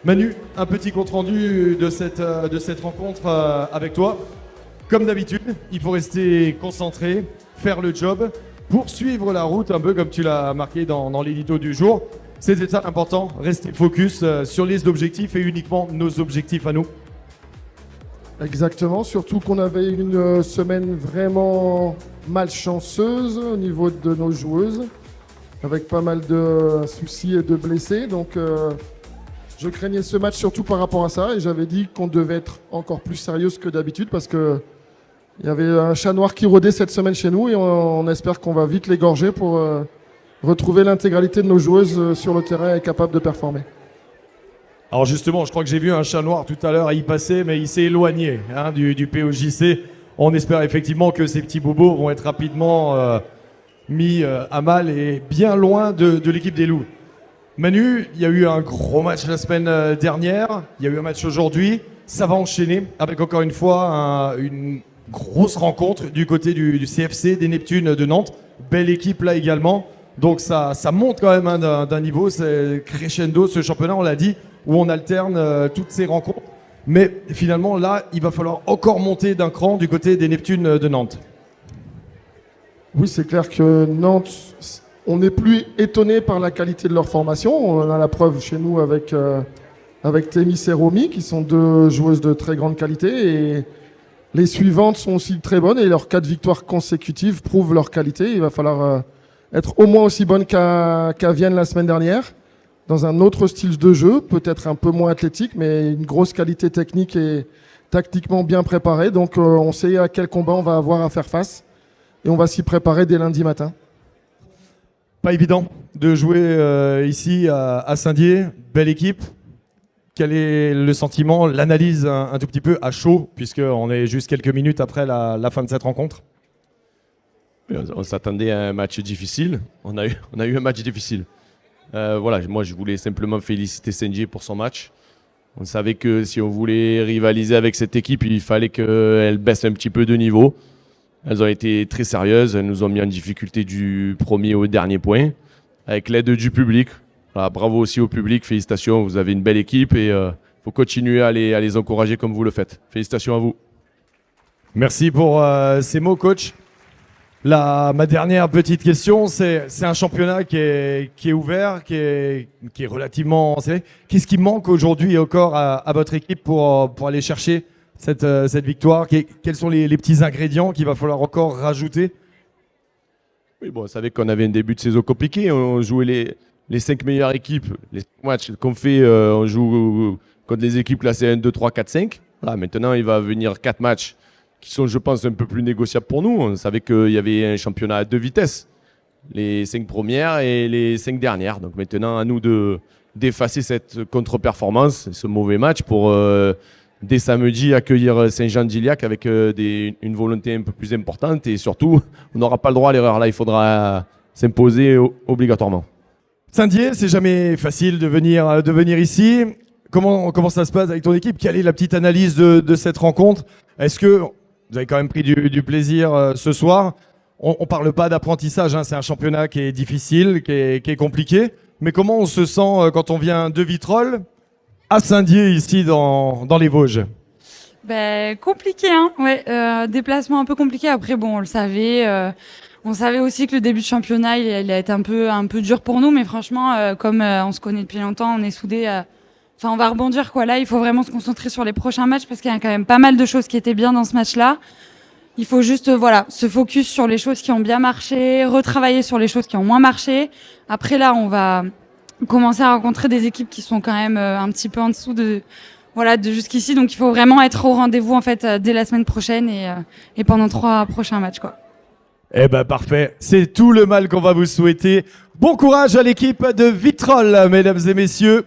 Manu, un petit compte-rendu de cette rencontre avec toi. Comme d'habitude, il faut rester concentré, faire le job, poursuivre la route, un peu comme tu l'as marqué dans l'édito du jour. C'était ça l'important, rester focus sur les objectifs et uniquement nos objectifs à nous. Exactement, surtout qu'on avait une semaine vraiment malchanceuse au niveau de nos joueuses, avec pas mal de soucis et de blessés. Donc je craignais ce match surtout par rapport à ça et j'avais dit qu'on devait être encore plus sérieuse que d'habitude parce que il y avait un chat noir qui rôdait cette semaine chez nous et on espère qu'on va vite l'égorger pour retrouver l'intégralité de nos joueuses sur le terrain et capables de performer. Alors justement, je crois que j'ai vu un chat noir tout à l'heure y passer, mais il s'est éloigné du POJC. On espère effectivement que ces petits bobos vont être rapidement mis à mal et bien loin de l'équipe des Loups. Manu, il y a eu un gros match la semaine dernière, il y a eu un match aujourd'hui. Ça va enchaîner avec encore une fois une grosse rencontre du côté du CFC, des Neptunes de Nantes. Belle équipe là également. Donc ça monte quand même d'un niveau, c'est crescendo ce championnat, on l'a dit, où on alterne toutes ces rencontres. Mais finalement là, il va falloir encore monter d'un cran du côté des Neptunes de Nantes. Oui, c'est clair que Nantes, on n'est plus étonné par la qualité de leur formation. On a la preuve chez nous avec Thémis et Romy, qui sont deux joueuses de très grande qualité. Et les suivantes sont aussi très bonnes et leurs 4 victoires consécutives prouvent leur qualité. Il va falloir être au moins aussi bonne qu'à Vienne la semaine dernière, dans un autre style de jeu, peut-être un peu moins athlétique, mais une grosse qualité technique et tactiquement bien préparée. Donc on sait à quel combat on va avoir à faire face et on va s'y préparer dès lundi matin. Pas évident de jouer ici à Saint-Dié, belle équipe. Quel est le sentiment, l'analyse un tout petit peu à chaud, puisqu'on est juste quelques minutes après la fin de cette rencontre? On s'attendait à un match difficile. On a eu un match difficile. Voilà, moi je voulais simplement féliciter Saint-Dié pour son match. On savait que si on voulait rivaliser avec cette équipe, il fallait qu'elle baisse un petit peu de niveau. Elles ont été très sérieuses, elles nous ont mis en difficulté du premier au dernier point, avec l'aide du public. Voilà, bravo aussi au public, félicitations, vous avez une belle équipe et faut continuer à les encourager comme vous le faites. Félicitations à vous. Merci pour ces mots, coach. Ma dernière petite question, c'est un championnat qui est ouvert, qui est relativement serré. Qu'est-ce qui manque aujourd'hui encore à votre équipe pour aller chercher cette victoire? Quels sont les petits ingrédients qu'il va falloir encore rajouter? Oui, bon, on savait qu'on avait un début de saison compliqué. On jouait les 5 meilleures équipes. Les 5 matchs qu'on fait, on joue contre les équipes classées 1, 2, 3, 4, 5. Voilà, maintenant, il va venir 4 matchs qui sont, je pense, un peu plus négociables pour nous. On savait qu'il y avait un championnat à 2 vitesses. Les 5 premières et les 5 dernières. Donc maintenant, à nous d'effacer cette contre-performance, ce mauvais match pour, dès samedi, accueillir Saint-Jean-d'Iliac avec une volonté un peu plus importante. Et surtout, on n'aura pas le droit à l'erreur. Là, il faudra s'imposer obligatoirement. Saint-Dié, c'est jamais facile de venir ici. Comment ça se passe avec ton équipe? Quelle est la petite analyse de cette rencontre? Est-ce que vous avez quand même pris du plaisir ce soir? On ne parle pas d'apprentissage, c'est un championnat qui est difficile, qui est compliqué. Mais comment on se sent quand on vient de Vitrolles à Saint-Dié, ici dans les Vosges? Compliqué, ouais, déplacement un peu compliqué. Après, bon, on le savait. On savait aussi que le début de championnat, il a été un peu dur pour nous. Mais franchement, comme on se connaît depuis longtemps, on est soudés. On va rebondir, quoi. Là, il faut vraiment se concentrer sur les prochains matchs parce qu'il y a quand même pas mal de choses qui étaient bien dans ce match-là. Il faut juste, se focus sur les choses qui ont bien marché, retravailler sur les choses qui ont moins marché. Après, là, on va commencer à rencontrer des équipes qui sont quand même un petit peu en dessous de jusqu'ici. Donc, il faut vraiment être au rendez-vous, en fait, dès la semaine prochaine et pendant 3 prochains matchs, quoi. Eh ben, parfait. C'est tout le mal qu'on va vous souhaiter. Bon courage à l'équipe de Vitrolles, mesdames et messieurs.